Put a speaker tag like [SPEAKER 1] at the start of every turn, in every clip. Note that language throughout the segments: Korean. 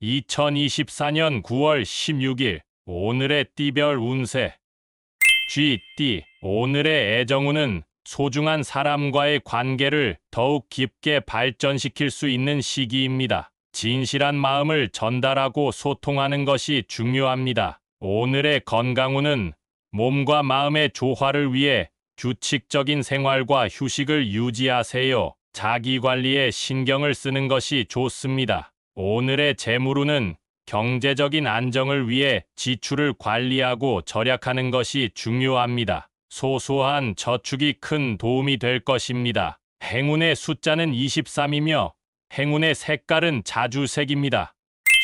[SPEAKER 1] 2024년 9월 16일 오늘의 띠별 운세. 쥐띠. 오늘의 애정운은 소중한 사람과의 관계를 더욱 깊게 발전시킬 수 있는 시기입니다. 진실한 마음을 전달하고 소통하는 것이 중요합니다. 오늘의 건강운은 몸과 마음의 조화를 위해 규칙적인 생활과 휴식을 유지하세요. 자기관리에 신경을 쓰는 것이 좋습니다. 오늘의 재물운은 경제적인 안정을 위해 지출을 관리하고 절약하는 것이 중요합니다. 소소한 저축이 큰 도움이 될 것입니다. 행운의 숫자는 23이며 행운의 색깔은 자주색입니다.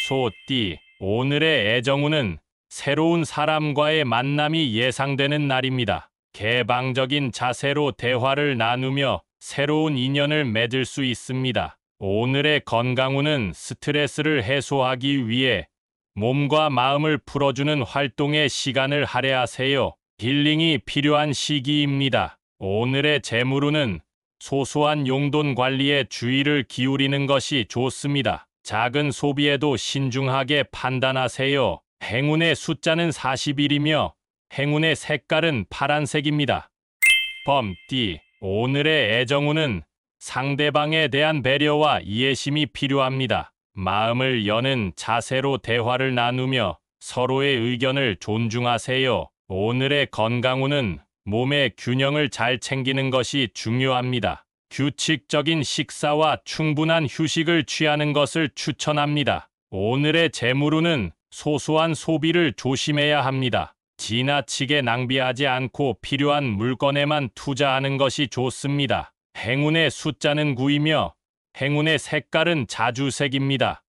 [SPEAKER 1] 소띠. 오늘의 애정운은 새로운 사람과의 만남이 예상되는 날입니다. 개방적인 자세로 대화를 나누며 새로운 인연을 맺을 수 있습니다. 오늘의 건강운은 스트레스를 해소하기 위해 몸과 마음을 풀어주는 활동에 시간을 할애하세요. 힐링이 필요한 시기입니다. 오늘의 재물운은 소소한 용돈 관리에 주의를 기울이는 것이 좋습니다. 작은 소비에도 신중하게 판단하세요. 행운의 숫자는 41이며 행운의 색깔은 파란색입니다. 범띠. 오늘의 애정운은 상대방에 대한 배려와 이해심이 필요합니다. 마음을 여는 자세로 대화를 나누며 서로의 의견을 존중하세요. 오늘의 건강운은 몸의 균형을 잘 챙기는 것이 중요합니다. 규칙적인 식사와 충분한 휴식을 취하는 것을 추천합니다. 오늘의 재물운은 소소한 소비를 조심해야 합니다. 지나치게 낭비하지 않고 필요한 물건에만 투자하는 것이 좋습니다. 행운의 숫자는 9이며 행운의 색깔은 자주색입니다.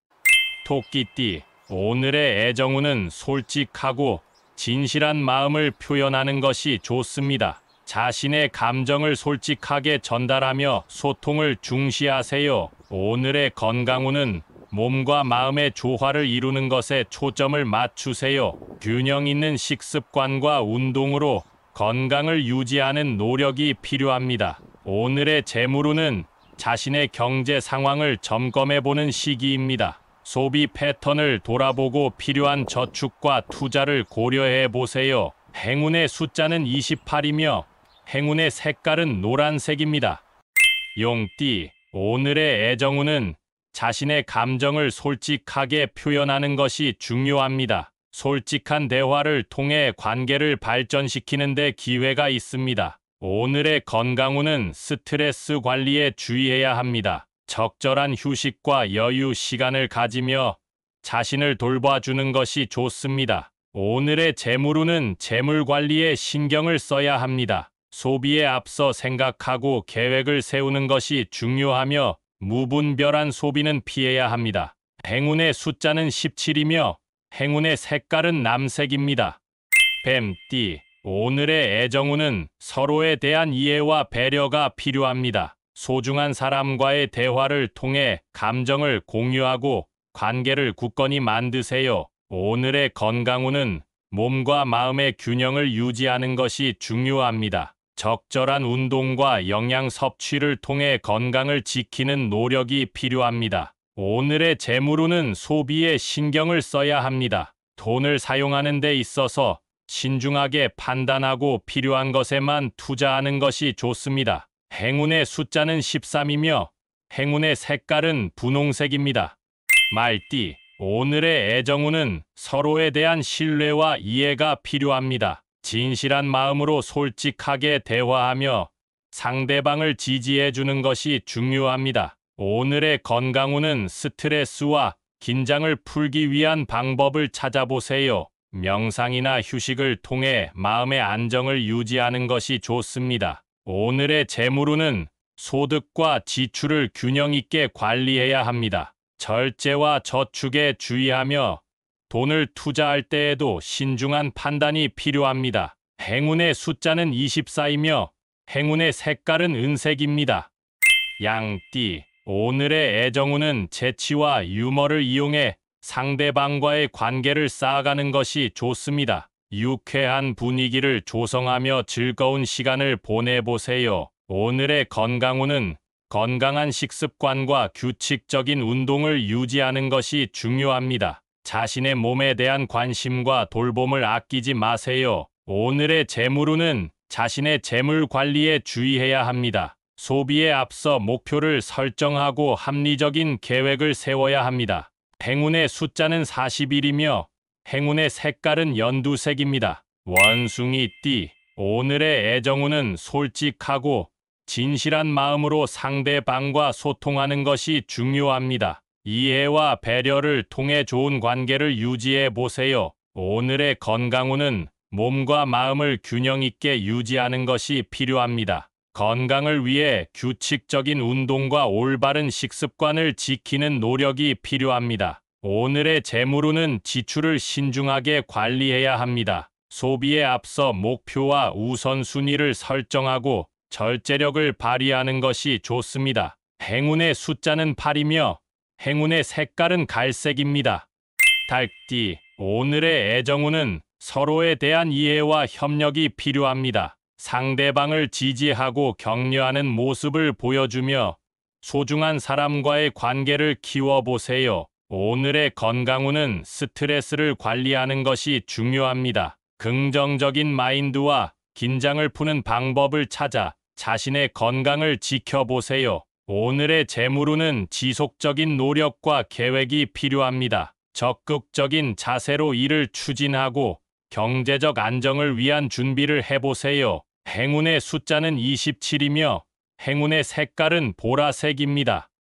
[SPEAKER 1] 토끼띠. 오늘의 애정운은 솔직하고 진실한 마음을 표현하는 것이 좋습니다. 자신의 감정을 솔직하게 전달하며 소통을 중시하세요. 오늘의 건강운은 몸과 마음의 조화를 이루는 것에 초점을 맞추세요. 균형 있는 식습관과 운동으로 건강을 유지하는 노력이 필요합니다. 오늘의 재물운은 자신의 경제 상황을 점검해보는 시기입니다. 소비 패턴을 돌아보고 필요한 저축과 투자를 고려해 보세요. 행운의 숫자는 28이며 행운의 색깔은 노란색입니다. 용띠. 오늘의 애정운은 자신의 감정을 솔직하게 표현하는 것이 중요합니다. 솔직한 대화를 통해 관계를 발전시키는 데 기회가 있습니다. 오늘의 건강운은 스트레스 관리에 주의해야 합니다. 적절한 휴식과 여유 시간을 가지며 자신을 돌봐주는 것이 좋습니다. 오늘의 재물운은 재물 관리에 신경을 써야 합니다. 소비에 앞서 생각하고 계획을 세우는 것이 중요하며 무분별한 소비는 피해야 합니다. 행운의 숫자는 17이며 행운의 색깔은 남색입니다. 뱀띠. 오늘의 애정운은 서로에 대한 이해와 배려가 필요합니다. 소중한 사람과의 대화를 통해 감정을 공유하고 관계를 굳건히 만드세요. 오늘의 건강운은 몸과 마음의 균형을 유지하는 것이 중요합니다. 적절한 운동과 영양 섭취를 통해 건강을 지키는 노력이 필요합니다. 오늘의 재물운은 소비에 신경을 써야 합니다. 돈을 사용하는 데 있어서 신중하게 판단하고 필요한 것에만 투자하는 것이 좋습니다. 행운의 숫자는 13이며 행운의 색깔은 분홍색입니다. 말띠. 오늘의 애정운은 서로에 대한 신뢰와 이해가 필요합니다. 진실한 마음으로 솔직하게 대화하며 상대방을 지지해 주는 것이 중요합니다. 오늘의 건강운은 스트레스와 긴장을 풀기 위한 방법을 찾아보세요. 명상이나 휴식을 통해 마음의 안정을 유지하는 것이 좋습니다. 오늘의 재물운은 소득과 지출을 균형 있게 관리해야 합니다. 절제와 저축에 주의하며 돈을 투자할 때에도 신중한 판단이 필요합니다. 행운의 숫자는 24이며 행운의 색깔은 은색입니다. 양띠. 오늘의 애정운은 재치와 유머를 이용해 상대방과의 관계를 쌓아가는 것이 좋습니다. 유쾌한 분위기를 조성하며 즐거운 시간을 보내보세요. 오늘의 건강운은 건강한 식습관과 규칙적인 운동을 유지하는 것이 중요합니다. 자신의 몸에 대한 관심과 돌봄을 아끼지 마세요. 오늘의 재물운은 자신의 재물 관리에 주의해야 합니다. 소비에 앞서 목표를 설정하고 합리적인 계획을 세워야 합니다. 행운의 숫자는 41이며 행운의 색깔은 연두색입니다. 원숭이띠, 오늘의 애정운은 솔직하고 진실한 마음으로 상대방과 소통하는 것이 중요합니다. 이해와 배려를 통해 좋은 관계를 유지해 보세요. 오늘의 건강운은 몸과 마음을 균형 있게 유지하는 것이 필요합니다. 건강을 위해 규칙적인 운동과 올바른 식습관을 지키는 노력이 필요합니다. 오늘의 재물운은 지출을 신중하게 관리해야 합니다. 소비에 앞서 목표와 우선순위를 설정하고 절제력을 발휘하는 것이 좋습니다. 행운의 숫자는 8이며 행운의 색깔은 갈색입니다. 닭띠, 오늘의 애정운은 서로에 대한 이해와 협력이 필요합니다. 상대방을 지지하고 격려하는 모습을 보여주며 소중한 사람과의 관계를 키워보세요. 오늘의 건강운은 스트레스를 관리하는 것이 중요합니다. 긍정적인 마인드와 긴장을 푸는 방법을 찾아 자신의 건강을 지켜보세요. 오늘의 재물운은 지속적인 노력과 계획이 필요합니다. 적극적인 자세로 일을 추진하고 경제적 안정을 위한 준비를 해보세요. 행운의 숫자는 27이며 행운의 색깔은 보라색입니다.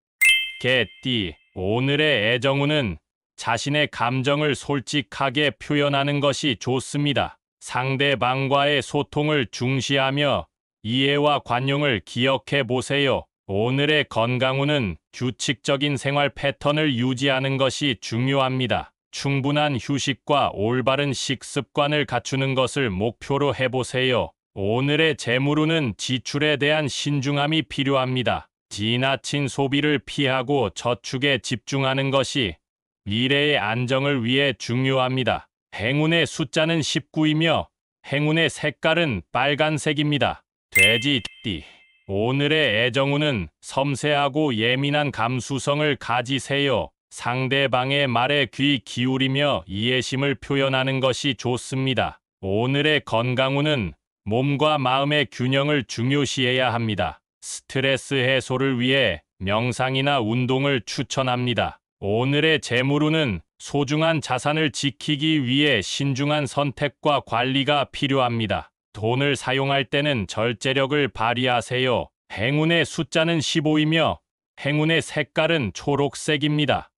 [SPEAKER 1] 개띠, 오늘의 애정운은 자신의 감정을 솔직하게 표현하는 것이 좋습니다. 상대방과의 소통을 중시하며 이해와 관용을 기억해 보세요. 오늘의 건강운은 규칙적인 생활 패턴을 유지하는 것이 중요합니다. 충분한 휴식과 올바른 식습관을 갖추는 것을 목표로 해보세요. 오늘의 재물운은 지출에 대한 신중함이 필요합니다. 지나친 소비를 피하고 저축에 집중하는 것이 미래의 안정을 위해 중요합니다. 행운의 숫자는 19이며 행운의 색깔은 빨간색입니다. 돼지띠, 오늘의 애정운은 섬세하고 예민한 감수성을 가지세요. 상대방의 말에 귀 기울이며 이해심을 표현하는 것이 좋습니다. 오늘의 건강운은 몸과 마음의 균형을 중요시해야 합니다. 스트레스 해소를 위해 명상이나 운동을 추천합니다. 오늘의 재물운은 소중한 자산을 지키기 위해 신중한 선택과 관리가 필요합니다. 돈을 사용할 때는 절제력을 발휘하세요. 행운의 숫자는 15이며 행운의 색깔은 초록색입니다.